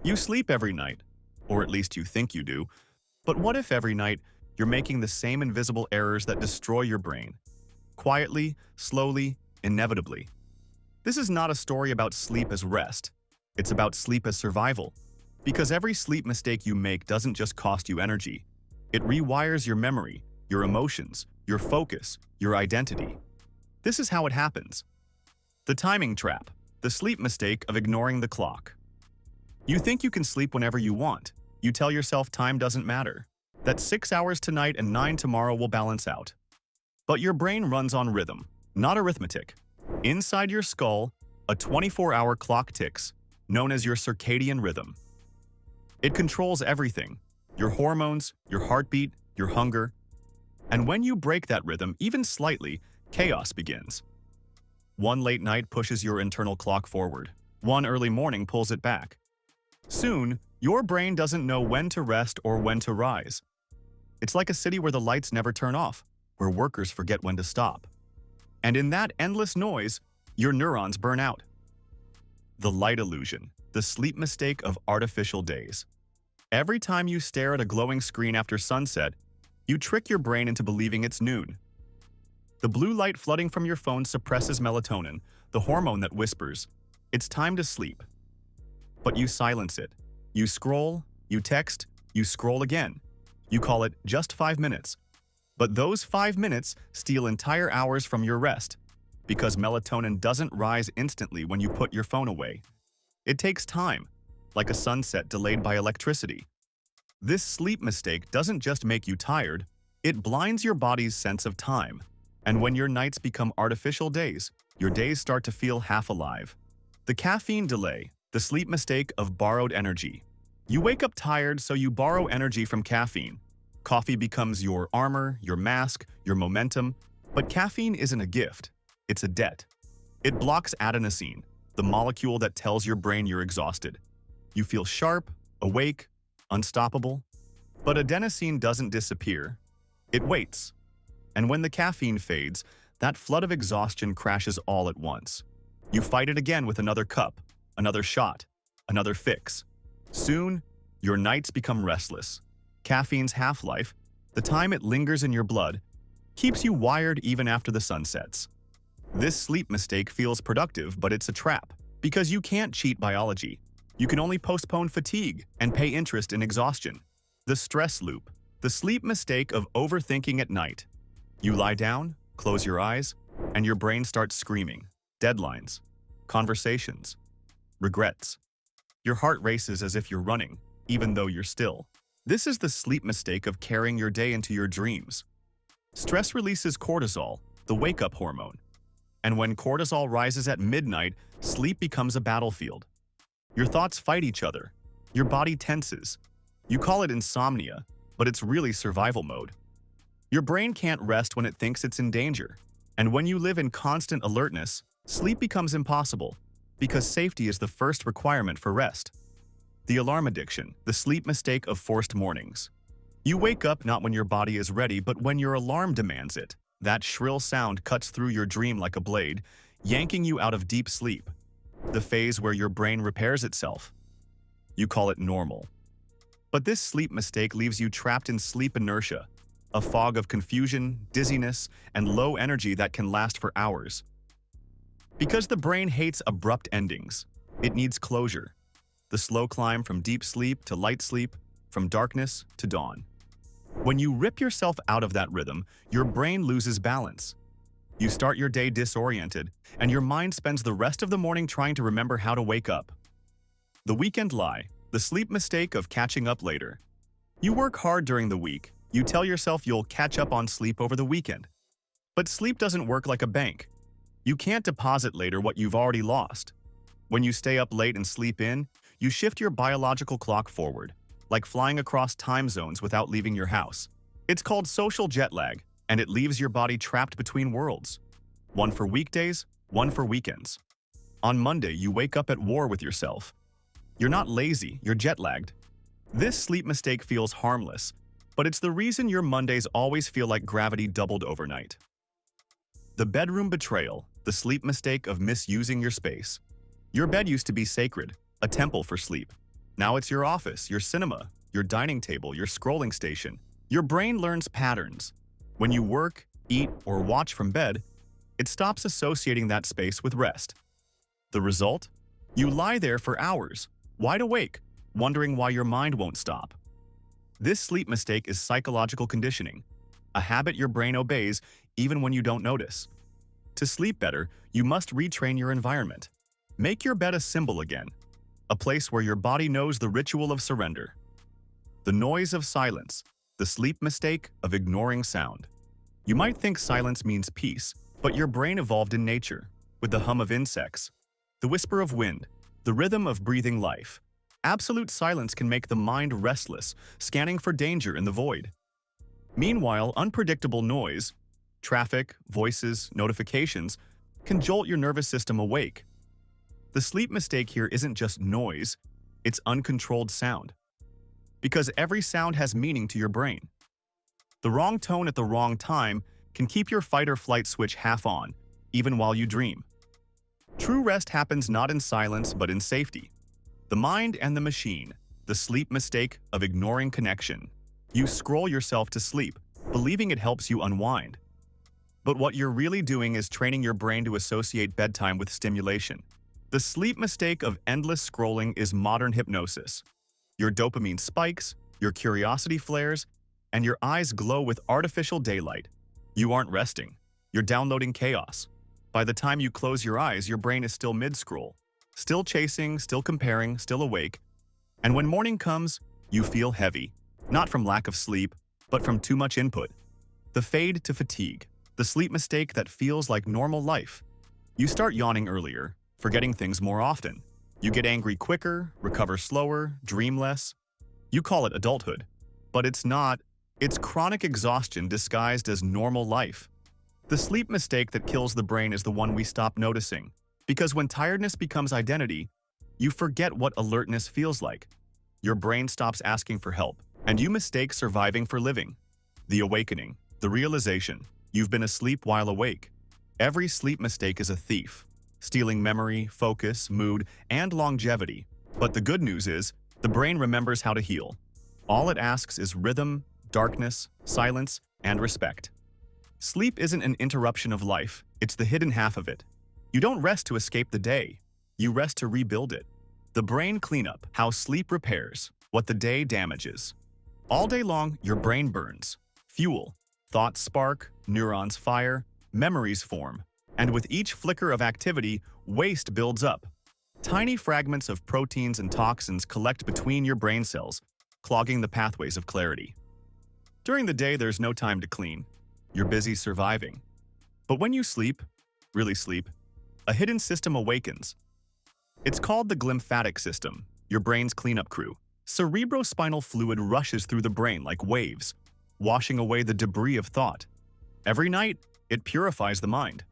You sleep every night, or at least you think you do, but what if every night you're making the same invisible errors that destroy your brain? Quietly, slowly, inevitably. This is not a story about sleep as rest. It's about sleep as survival. Because every sleep mistake you make doesn't just cost you energy. It rewires your memory, your emotions, your focus, your identity. This is how it happens. The timing trap, the sleep mistake of ignoring the clock. You think you can sleep whenever you want. You tell yourself time doesn't matter, that 6 hours tonight and 9 tomorrow will balance out. But your brain runs on rhythm, not arithmetic. Inside your skull, a 24-hour clock ticks, known as your circadian rhythm. It controls everything, your hormones, your heartbeat, your hunger. And when you break that rhythm, even slightly, chaos begins. One late night pushes your internal clock forward. One early morning pulls it back. Soon, your brain doesn't know when to rest or when to rise. It's like a city where the lights never turn off, where workers forget when to stop. And in that endless noise, your neurons burn out. The light illusion, the sleep mistake of artificial days. Every time you stare at a glowing screen after sunset, you trick your brain into believing it's noon. The blue light flooding from your phone suppresses melatonin, the hormone that whispers, "It's time to sleep." But you silence it. You scroll, you text, you scroll again. You call it just 5 minutes. But those 5 minutes steal entire hours from your rest, because melatonin doesn't rise instantly when you put your phone away. It takes time, like a sunset delayed by electricity. This sleep mistake doesn't just make you tired, it blinds your body's sense of time. And when your nights become artificial days, your days start to feel half alive. The caffeine delay, the sleep mistake of borrowed energy. You wake up tired, so you borrow energy from caffeine. Coffee becomes your armor, your mask, your momentum. But caffeine isn't a gift, it's a debt. It blocks adenosine, the molecule that tells your brain you're exhausted. You feel sharp, awake, unstoppable. But adenosine doesn't disappear. It waits. And when the caffeine fades, that flood of exhaustion crashes all at once. You fight it again with another cup, another shot, another fix. Soon, your nights become restless. Caffeine's half-life, the time it lingers in your blood, keeps you wired even after the sun sets. This sleep mistake feels productive, but it's a trap, because you can't cheat biology. You can only postpone fatigue and pay interest in exhaustion. The stress loop, the sleep mistake of overthinking at night. You lie down, close your eyes, and your brain starts screaming. Deadlines, conversations, regrets. Your heart races as if you're running, even though you're still. This is the sleep mistake of carrying your day into your dreams. Stress releases cortisol, the wake-up hormone. And when cortisol rises at midnight, sleep becomes a battlefield. Your thoughts fight each other. Your body tenses. You call it insomnia, but it's really survival mode. Your brain can't rest when it thinks it's in danger. And when you live in constant alertness, sleep becomes impossible, because safety is the first requirement for rest. The alarm addiction, the sleep mistake of forced mornings. You wake up not when your body is ready, but when your alarm demands it. That shrill sound cuts through your dream like a blade, yanking you out of deep sleep, the phase where your brain repairs itself. You call it normal. But this sleep mistake leaves you trapped in sleep inertia, a fog of confusion, dizziness, and low energy that can last for hours. Because the brain hates abrupt endings, it needs closure. The slow climb from deep sleep to light sleep, from darkness to dawn. When you rip yourself out of that rhythm, your brain loses balance. You start your day disoriented, and your mind spends the rest of the morning trying to remember how to wake up. The weekend lie, the sleep mistake of catching up later. You work hard during the week. You tell yourself you'll catch up on sleep over the weekend. But sleep doesn't work like a bank. You can't deposit later what you've already lost. When you stay up late and sleep in, you shift your biological clock forward, like flying across time zones without leaving your house. It's called social jet lag, and it leaves your body trapped between worlds. One for weekdays, one for weekends. On Monday, you wake up at war with yourself. You're not lazy, you're jet-lagged. This sleep mistake feels harmless, but it's the reason your Mondays always feel like gravity doubled overnight. The bedroom betrayal, the sleep mistake of misusing your space. Your bed used to be sacred, a temple for sleep. Now it's your office, your cinema, your dining table, your scrolling station. Your brain learns patterns. When you work, eat, or watch from bed, it stops associating that space with rest. The result? You lie there for hours, wide awake, wondering why your mind won't stop. This sleep mistake is psychological conditioning, a habit your brain obeys even when you don't notice. To sleep better, you must retrain your environment. Make your bed a symbol again, a place where your body knows the ritual of surrender. The noise of silence, the sleep mistake of ignoring sound. You might think silence means peace, but your brain evolved in nature, with the hum of insects, the whisper of wind, the rhythm of breathing life. Absolute silence can make the mind restless, scanning for danger in the void. Meanwhile, unpredictable noise, traffic, voices, notifications, can jolt your nervous system awake. The sleep mistake here isn't just noise, it's uncontrolled sound. Because every sound has meaning to your brain. The wrong tone at the wrong time can keep your fight or flight switch half on, even while you dream. True rest happens not in silence but in safety. The mind and the machine, the sleep mistake of ignoring connection. You scroll yourself to sleep, believing it helps you unwind. But what you're really doing is training your brain to associate bedtime with stimulation. The sleep mistake of endless scrolling is modern hypnosis. Your dopamine spikes, your curiosity flares, and your eyes glow with artificial daylight. You aren't resting. You're downloading chaos. By the time you close your eyes, your brain is still mid-scroll, still chasing, still comparing, still awake. And when morning comes, you feel heavy, not from lack of sleep, but from too much input. The fade to fatigue, the sleep mistake that feels like normal life. You start yawning earlier, forgetting things more often. You get angry quicker, recover slower, dream less. You call it adulthood, but it's not. It's chronic exhaustion disguised as normal life. The sleep mistake that kills the brain is the one we stop noticing, because when tiredness becomes identity, you forget what alertness feels like. Your brain stops asking for help, and you mistake surviving for living. The awakening, the realization, you've been asleep while awake. Every sleep mistake is a thief, stealing memory, focus, mood, and longevity. But the good news is, the brain remembers how to heal. All it asks is rhythm, darkness, silence, and respect. Sleep isn't an interruption of life, it's the hidden half of it. You don't rest to escape the day, you rest to rebuild it. The brain cleanup, how sleep repairs, what the day damages. All day long, your brain burns. Fuel, thoughts spark, neurons fire, memories form. And with each flicker of activity, waste builds up. Tiny fragments of proteins and toxins collect between your brain cells, clogging the pathways of clarity. During the day, there's no time to clean. You're busy surviving. But when you sleep, really sleep, a hidden system awakens. It's called the glymphatic system, your brain's cleanup crew. Cerebrospinal fluid rushes through the brain like waves, washing away the debris of thought. Every night, it purifies the mind.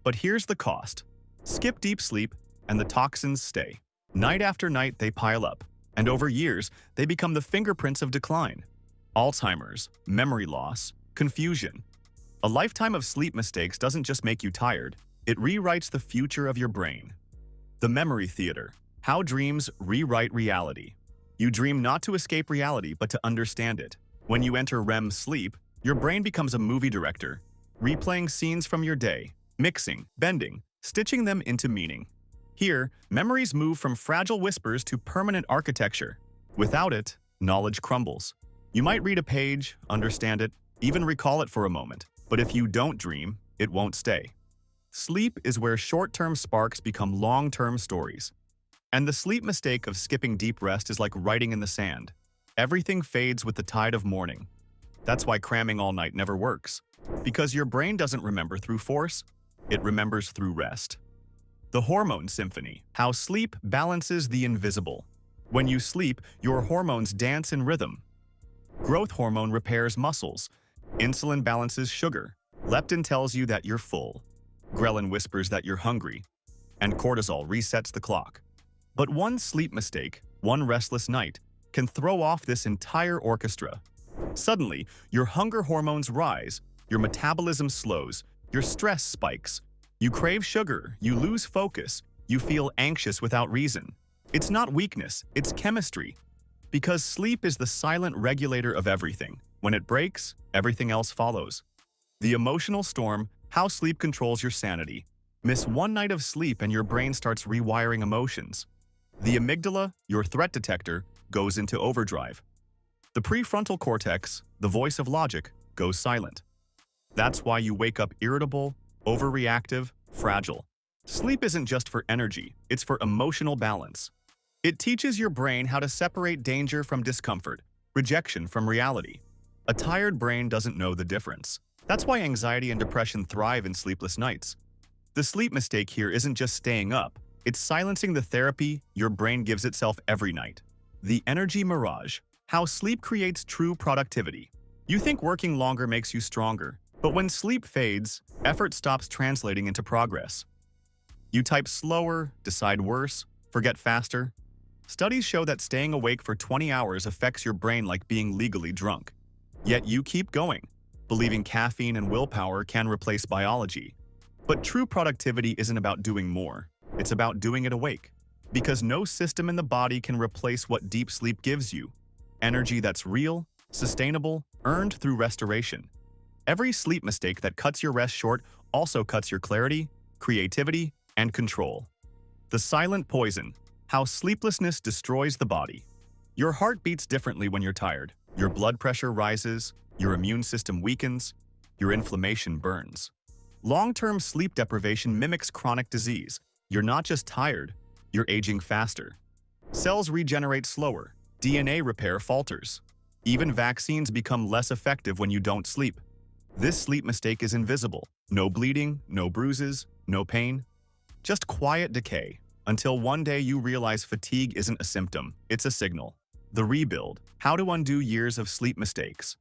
But here's the cost. Skip deep sleep, and the toxins stay. Night after night, they pile up, and over years, they become the fingerprints of decline. Alzheimer's, memory loss, confusion. A lifetime of sleep mistakes doesn't just make you tired, it rewrites the future of your brain. The memory theater, how dreams rewrite reality. You dream not to escape reality, but to understand it. When you enter REM sleep, your brain becomes a movie director, replaying scenes from your day, mixing, bending, stitching them into meaning. Here, memories move from fragile whispers to permanent architecture. Without it, knowledge crumbles. You might read a page, understand it, even recall it for a moment, but if you don't dream, it won't stay. Sleep is where short-term sparks become long-term stories. And the sleep mistake of skipping deep rest is like writing in the sand. Everything fades with the tide of morning. That's why cramming all night never works. Because your brain doesn't remember through force, it remembers through rest. The hormone symphony, how sleep balances the invisible. When you sleep, your hormones dance in rhythm. Growth hormone repairs muscles. Insulin balances sugar. Leptin tells you that you're full. Ghrelin whispers that you're hungry. And cortisol resets the clock. But one sleep mistake, one restless night, can throw off this entire orchestra. Suddenly, your hunger hormones rise, your metabolism slows, your stress spikes. You crave sugar, you lose focus, you feel anxious without reason. It's not weakness, it's chemistry. Because sleep is the silent regulator of everything. When it breaks, everything else follows. The emotional storm, how sleep controls your sanity. Miss one night of sleep and your brain starts rewiring emotions. The amygdala, your threat detector, goes into overdrive. The prefrontal cortex, the voice of logic, goes silent. That's why you wake up irritable, overreactive, fragile. Sleep isn't just for energy, it's for emotional balance. It teaches your brain how to separate danger from discomfort, rejection from reality. A tired brain doesn't know the difference. That's why anxiety and depression thrive in sleepless nights. The sleep mistake here isn't just staying up, it's silencing the therapy your brain gives itself every night. The energy mirage, how sleep creates true productivity. You think working longer makes you stronger, but when sleep fades, effort stops translating into progress. You type slower, decide worse, forget faster. Studies show that staying awake for 20 hours affects your brain like being legally drunk. Yet you keep going, believing caffeine and willpower can replace biology. But true productivity isn't about doing more, it's about doing it awake. Because no system in the body can replace what deep sleep gives you. Energy that's real, sustainable, earned through restoration. Every sleep mistake that cuts your rest short also cuts your clarity, creativity, and control. The silent poison, how sleeplessness destroys the body. Your heart beats differently when you're tired. Your blood pressure rises, your immune system weakens, your inflammation burns. Long-term sleep deprivation mimics chronic disease. You're not just tired, you're aging faster. Cells regenerate slower, DNA repair falters. Even vaccines become less effective when you don't sleep. This sleep mistake is invisible. No bleeding, no bruises, no pain. Just quiet decay, until one day you realize fatigue isn't a symptom, it's a signal. The rebuild, how to undo years of sleep mistakes.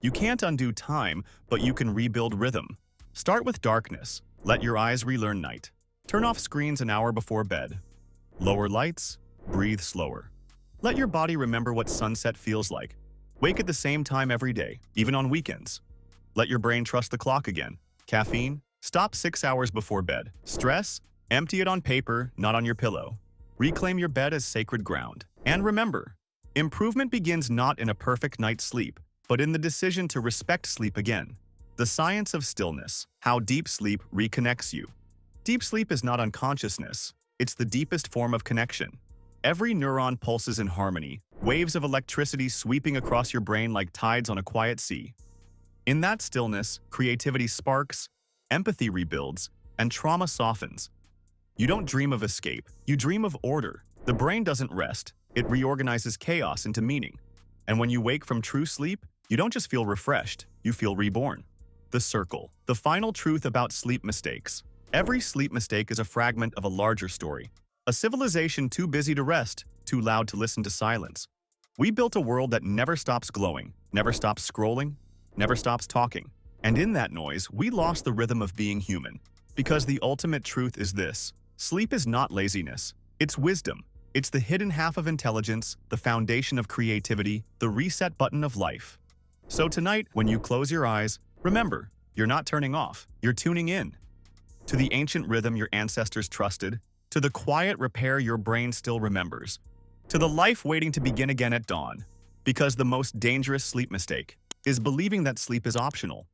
You can't undo time, but you can rebuild rhythm. Start with darkness. Let your eyes relearn night. Turn off screens an hour before bed. Lower lights. Breathe slower. Let your body remember what sunset feels like. Wake at the same time every day, even on weekends. Let your brain trust the clock again. Caffeine? Stop 6 hours before bed. Stress? Empty it on paper, not on your pillow. Reclaim your bed as sacred ground. And remember, improvement begins not in a perfect night's sleep, but in the decision to respect sleep again. The science of stillness, how deep sleep reconnects you. Deep sleep is not unconsciousness, it's the deepest form of connection. Every neuron pulses in harmony, waves of electricity sweeping across your brain like tides on a quiet sea. In that stillness, creativity sparks, empathy rebuilds, and trauma softens. You don't dream of escape, you dream of order. The brain doesn't rest, it reorganizes chaos into meaning. And when you wake from true sleep, you don't just feel refreshed, you feel reborn. The circle, the final truth about sleep mistakes. Every sleep mistake is a fragment of a larger story. A civilization too busy to rest, too loud to listen to silence. We built a world that never stops glowing, never stops scrolling, never stops talking. And in that noise, we lost the rhythm of being human. Because the ultimate truth is this: sleep is not laziness, it's wisdom. It's the hidden half of intelligence, the foundation of creativity, the reset button of life. So tonight, when you close your eyes, remember, you're not turning off, you're tuning in. To the ancient rhythm your ancestors trusted, to the quiet repair your brain still remembers, to the life waiting to begin again at dawn. Because the most dangerous sleep mistake is believing that sleep is optional.